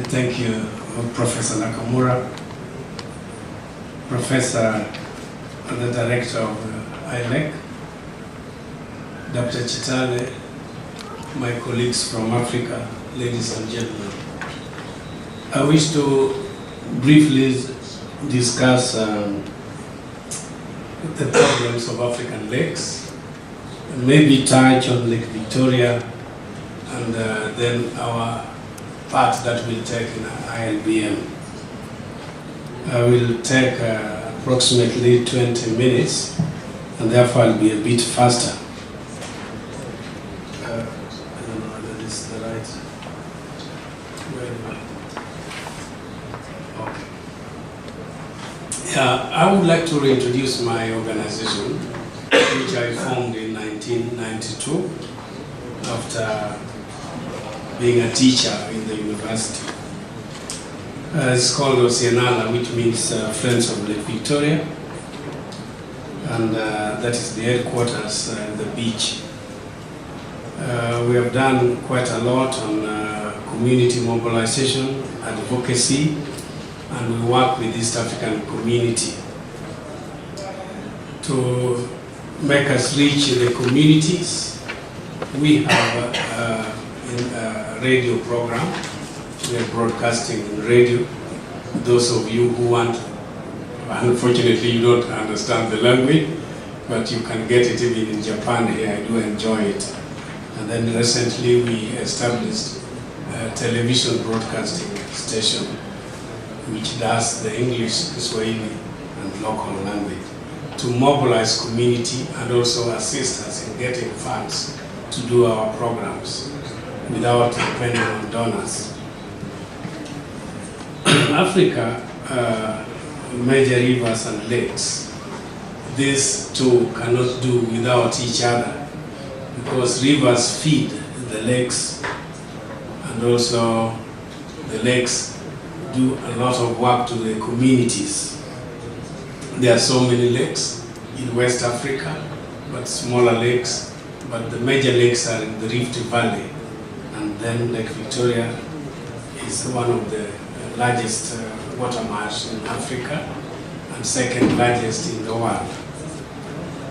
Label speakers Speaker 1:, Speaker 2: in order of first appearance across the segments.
Speaker 1: Thank you, Professor Nakamura, Professor and the Director of ILEC, Dr. Chitale, my colleagues from Africa, ladies and gentlemen. I wish to briefly discuss the problems of African lakes, and maybe touch on Lake Victoria, and then our part that we'll take in ILBM. I will take approximately 20 minutes, and therefore I'll be a bit faster. I don't know whether this is the right way. Okay. Yeah, I would like to reintroduce my organization, which I formed in 1992 after being a teacher in the university. It's called OSIENALA, which means Friends of Lake Victoria, and that is the headquarters at the beach. We have done quite a lot on community mobilization, advocacy, and we work with East African community to make us reach the communities. We have a radio program. We are broadcasting in radio. Those of you who want, unfortunately you don't understand the language, but you can get it even in Japan here. I do enjoy it. And then recently we established a television broadcasting station which does the English, Swahili, and local language to mobilize community and also assist us in getting funds to do our programs without depending on donors. Africa, major rivers and lakes, these two cannot do without each other, because rivers feed the lakes, and also the lakes do a lot of work to the communities. There are so many lakes in West Africa, but smaller lakes, but the major lakes are in the Rift Valley, and then Lake Victoria is one of the largest water marsh in Africa and second largest in the world.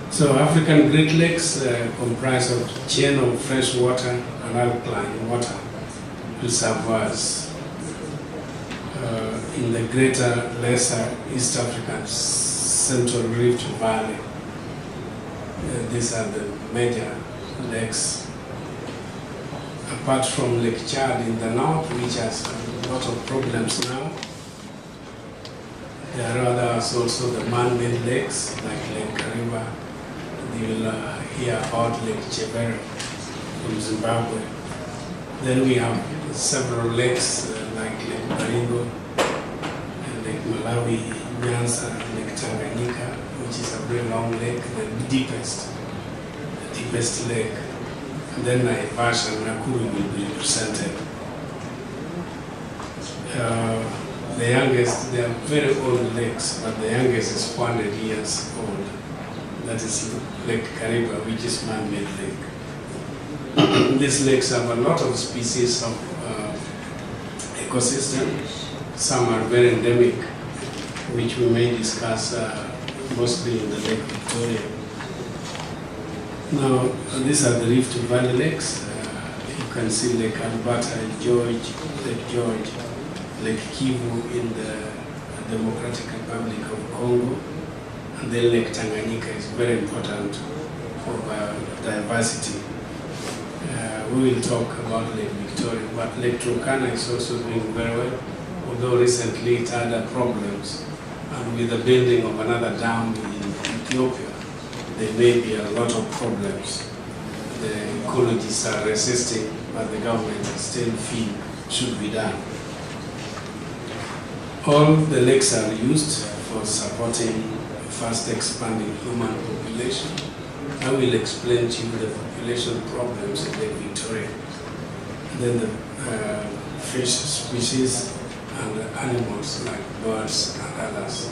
Speaker 1: So African Great Lakes comprise of a chain of fresh water and alkaline water reservoirs in the greater lesser East African Central Rift Valley. These are the major lakes. Apart from Lake Chad in the north, which has a lot of problems now, there are others also, the man-made lakes like Lake Kariba. You will hear about Lake Chebera from Zimbabwe. Then we have several lakes like Lake Baringo, and Lake Malawi, Nyanza, Lake Tanganyika, which is a very long lake, the deepest lake. And then Naivasha and Nakuru will be represented. The youngest, they are very old lakes, but the youngest is 400 years old. That is Lake Kariba, which is man-made lake. These lakes have a lot of species of ecosystem. Some are very endemic, which we may discuss mostly in the Lake Victoria. Now, these are the Rift Valley lakes. You can see Lake Alberta, Lake George, Lake Kivu in the Democratic Republic of Congo, and then Lake Tanganyika is very important for biodiversity. We will talk about Lake Victoria, but Lake Turkana is also doing very well, although recently it had problems, and with the building of another dam in Ethiopia, there may be a lot of problems. The ecologists are resisting, but the government still feel should be done. All the lakes are used for supporting fast expanding human population. I will explain to you the population problems in Lake Victoria. And then the fish species and animals like birds and others.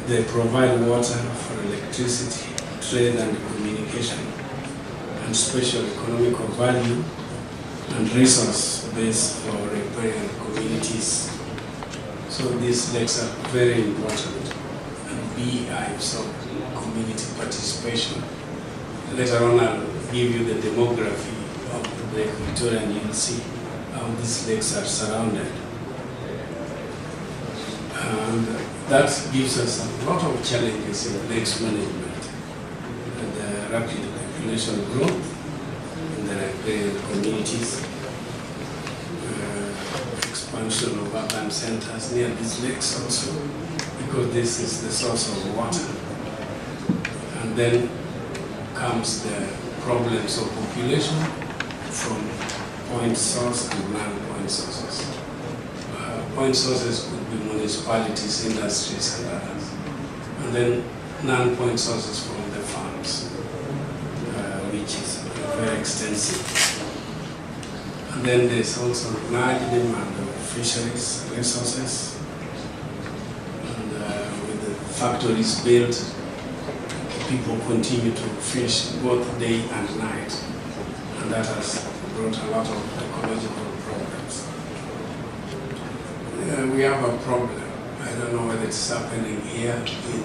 Speaker 1: They provide water for electricity, trade and communication, and special economic value and resource base for riparian communities. So these lakes are very important and beehives of community participation. Later on I'll give you the demography of Lake Victoria and you'll see how these lakes are surrounded. And that gives us a lot of challenges in lakes management. And the rapid population growth in the riparian communities, expansion of urban centers near these lakes also, because this is the source of water. And then comes the problems of population from point source and non-point sources. Point sources could be municipalities, industries, and others. And then non-point sources from the farms, which is very extensive. And then there's also large demand of fisheries resources. And with the factories built, people continue to fish both day and night. And that has brought a lot of ecological problems. We have a problem. I don't know whether it's happening here in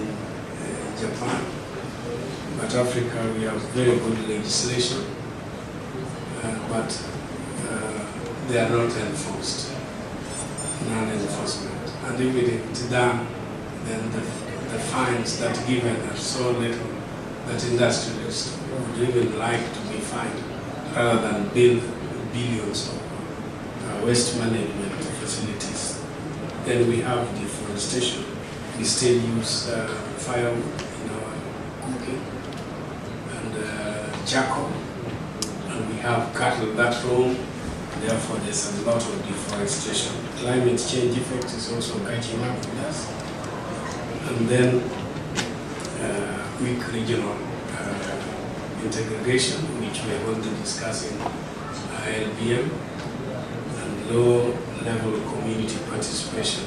Speaker 1: Japan, but Africa, we have very good legislation, but they are not enforced, non-enforcement. And if it's done, then the fines that are given are so little that industrialists would even like to be fined rather than build billions of waste management facilities. Then we have deforestation. We still use firewood in our cooking and charcoal. And we have cattle that roam, therefore there's a lot of deforestation. Climate change effect is also catching up with us. And then weak regional integration, which we are going to discuss in ILBM, and low-level community participation.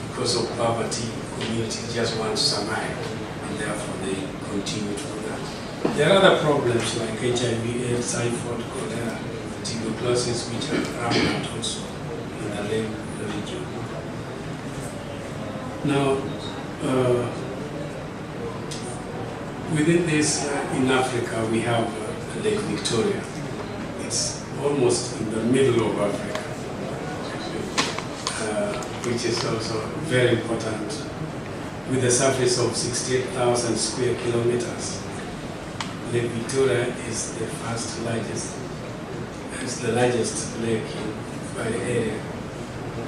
Speaker 1: Because of poverty, communities just want to survive, and therefore they continue to do that. There are other problems like HIV, AIDS, typhoid, cholera, tuberculosis, which are rampant also in the Lake region. Now, within this, in Africa, we have Lake Victoria. It's almost in the middle of Africa, which is also very important, with a surface of 68,000 square kilometers. Lake Victoria is the first largest, it's the largest lake by area,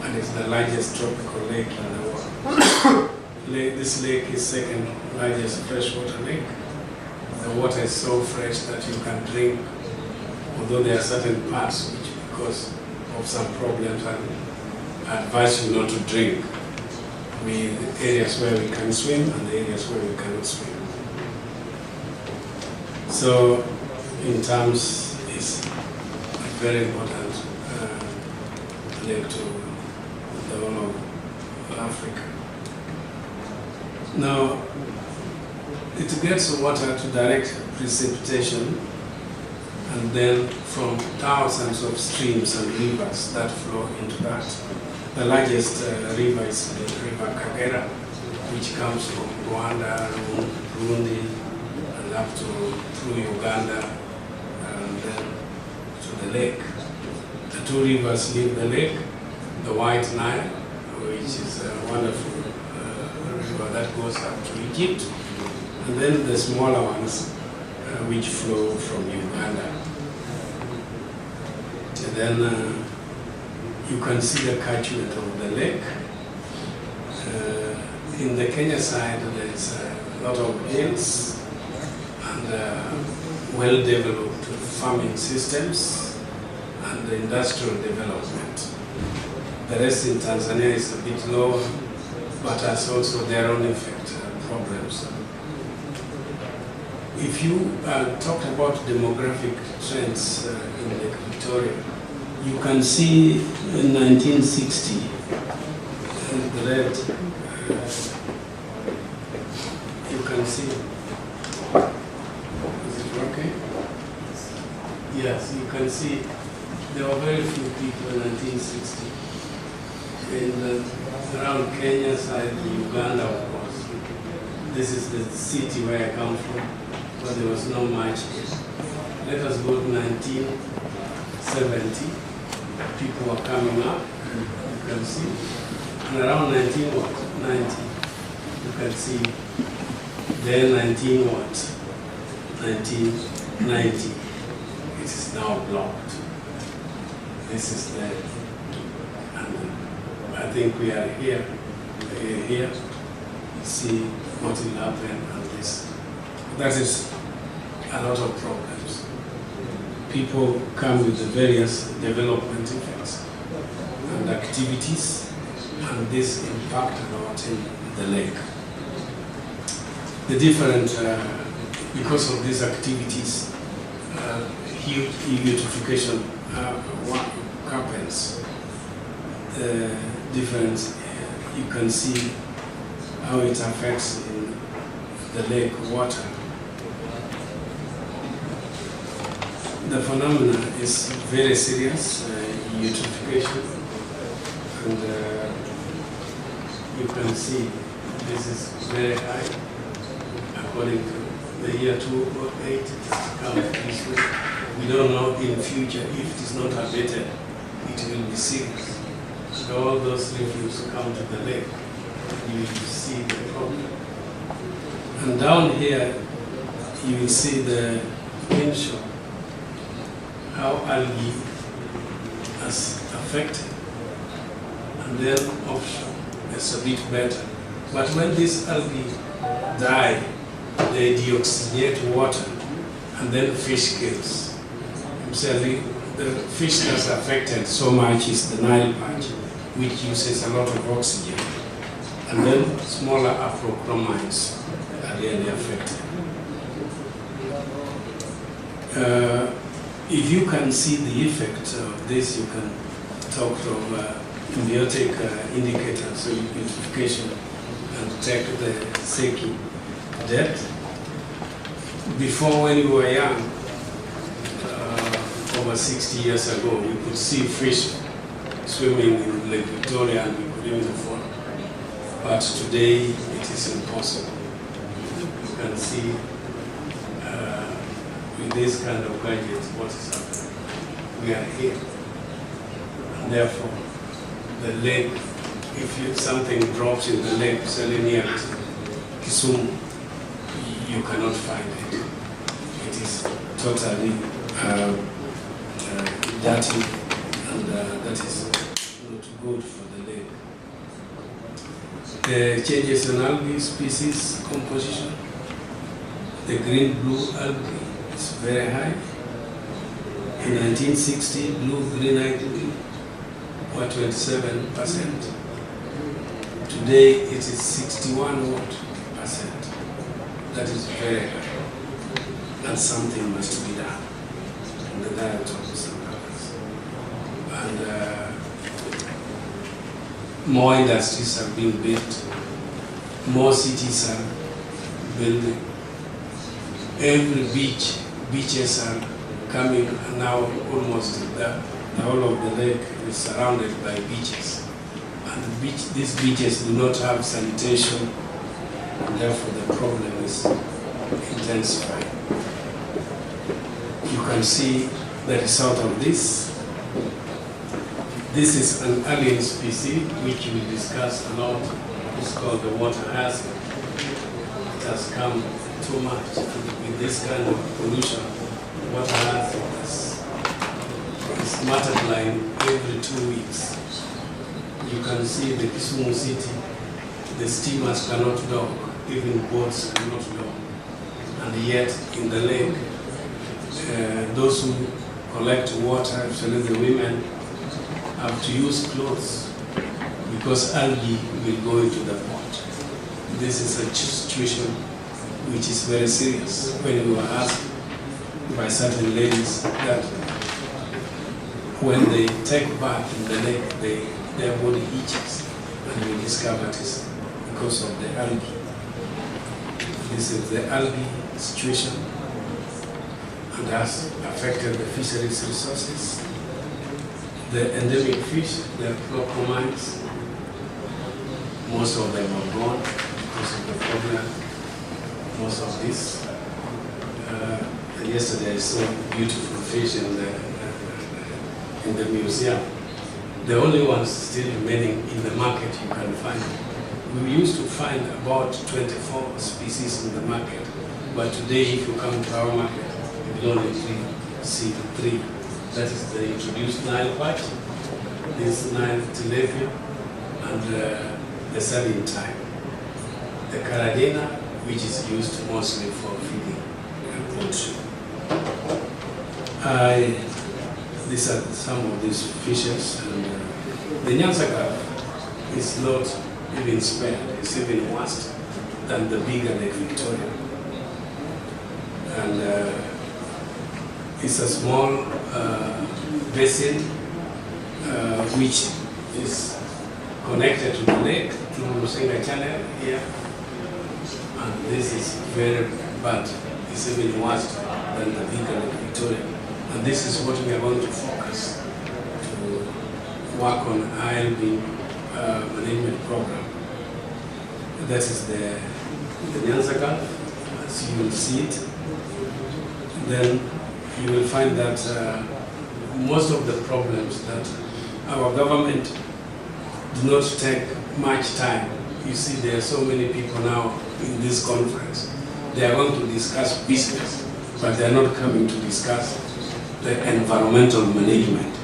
Speaker 1: and it's the largest tropical lake in the world. This lake is second largest freshwater lake. The water is so fresh that you can drink, although there are certain parts which, because of some problems, I advise you not to drink. The areas where we can swim and the areas where we cannot swim. So, in terms, it's a very important lake to the whole of Africa. Now, it gets water to direct precipitation, and then from thousands of streams and rivers that flow into that. The largest river is the river Kagera, which comes from Rwanda, Burundi, and up through Uganda, and then to the lake. The two rivers leave the lake, the White Nile, which is a wonderful river that goes up to Egypt, and then the smaller ones which flow from Uganda. And then you can see the catchment of the lake. In the Kenya side, there's a lot of hills and well-developed farming systems and industrial development. The rest in Tanzania is a bit lower, but has also their own effect problems. If you talk about demographic trends in Lake Victoria, you can see in 1960, the red, you can see, is it okay? Yes, you can see there were very few people in 1960. Around Kenya side, Uganda, of course. This is the city where I come from, where there was no much. Let us go to 1970. People were coming up, you can see. And around 1990, you can see. Then 1990, it is now blocked. This is there. And I think we are here. See what will happen and this. That is a lot of problems. People come with the various development effects and activities, and this impact a lot in the lake. The different, because of these activities, huge eutrophication happens. The difference, you can see how it affects in the lake water. The phenomena is very serious, eutrophication, and you can see this is very high. According to the year 2008, it has come this way. We don't know in future if it is not abated, it will be serious. So all those refuse come to the lake, you will see the problem. And down here, you will see the inshore, how algae has affected, and then offshore is a bit better. But when these algae die, they deoxygenate water, and then fish kills. The fish that's affected so much is the Nile perch, which uses a lot of oxygen, and then smaller afrochromites are really affected. If you can see the effect of this, you can talk of symbiotic indicators, so eutrophication, and take the Seki depth. Before, when we were young, over 60 years ago, we could see fish swimming in Lake Victoria and we could even afford. But today, it is impossible. You can see with this kind of gadgets what is happening. We are here. And therefore, the lake, if something drops in the lake, certainly near Kisumu, you cannot find it. It is totally dirty, and that is not good for the lake. The changes in algae species composition, the green-blue algae is very high. In 1960, blue-green algae were 27%. Today, it is 61%. That is very high. And something must be done in the diet of the salmon. And more industries are being built, more cities are building. Every beaches are coming, and now almost the whole of the lake is surrounded by beaches. And these beaches do not have sanitation, and therefore the problem is intensifying. You can see the result of this. This is an alien species which we discuss a lot. It's called the water hazard. It has come too much. And with this kind of pollution, water hazard is multiplying every 2 weeks. You can see the Kisumu city, the steamers cannot dock, even boats cannot dock. And yet in the lake, those who collect water, especially the women, have to use clothes because algae will go into the pot. This is a situation which is very serious. When we were asked by certain ladies that when they take bath in the lake, their body itches, and we discovered it is because of the algae. This is the algae situation, and has affected the fisheries resources, The endemic fish, the chlocomines, most of them are gone because of the problem. Most of this. And yesterday I saw beautiful fish in the museum. The only ones still remaining in the market you can find. We used to find about 24 species in the market, but today if you come to our market, you will only see 3. That is the introduced Nile perch, this Nile tilapia, and the serpentine. The caragena, which is used mostly for feeding poultry. These are some of these fishes, and the Nyanza carp is not even spared. It's even worse than the bigger Lake Victoria. And it's a small basin which is connected to the lake through Ong'ang'a Channel here. And this is very bad. It's even worse than the bigger Lake Victoria. And this is what we are going to focus to work on ILBM management program. That is the Nyanza carp, as you will see it. Then you will find that most of the problems that our government do not take much time. You see, there are so many people now in this conference. They are going to discuss business, but they are not coming to discuss the environmental management.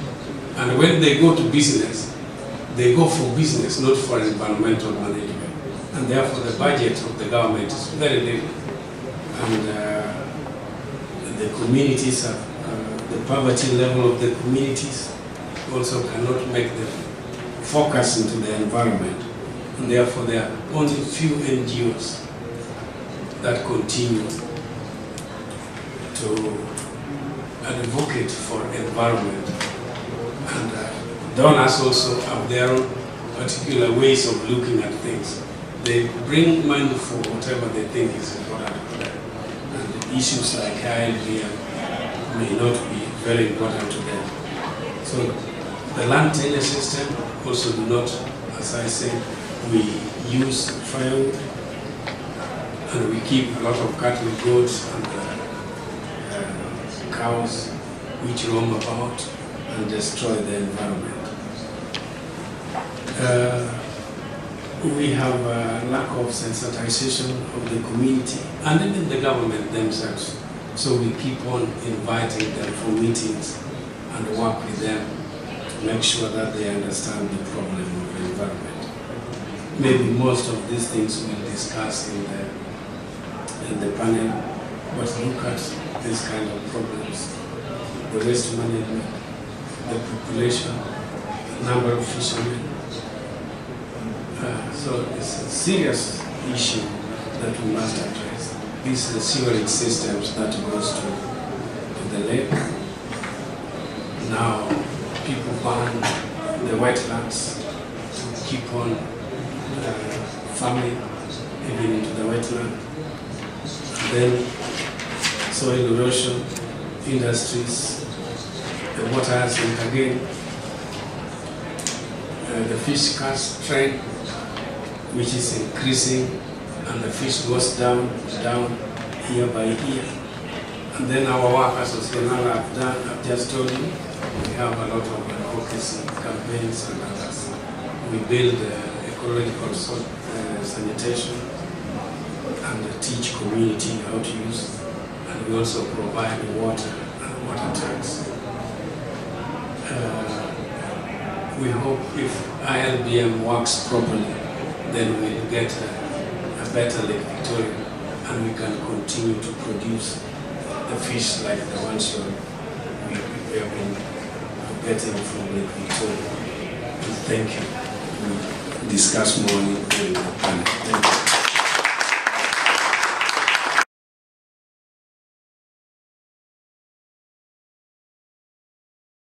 Speaker 1: And when they go to business, they go for business, not for environmental management. And therefore the budget of the government is very little. And the communities, the poverty level of the communities also cannot make them focus into the environment. And therefore there are only few NGOs that continue to advocate for environment. And donors also have their own particular ways of looking at things. They bring money for whatever they think is important for them. And issues like ILBM may not be very important to them. So the land tenure system also do not, as I said, we use firewood, and we keep a lot of cattle, goats, and cows which roam about and destroy the environment. We have a lack of sensitization of the community and even the government themselves. So we keep on inviting them for meetings and work with them to make sure that they understand the problem of the environment. Maybe most of these things we'll discuss in the panel, but look at these kind of problems: the waste management, the population, the number of fishermen. So it's a serious issue that we must address. These are the sewerage systems that goes to the lake. Now people burn the wetlands to keep on farming even into the wetland. Then soil erosion, industries, the water hyacinth again, the fish catch trend, which is increasing, and the fish goes down year by year. And then our work as OSIENALA I've just told you, we have a lot of advocacy campaigns and others. We build ecological sanitation and teach community how to use, and we also provide water and water tanks. We hope if ILBM works properly, then we'll get a better Lake Victoria, and we can continue to produce the fish like the ones we have been getting from Lake Victoria. And thank you. We'll discuss more in the panel. Thank you.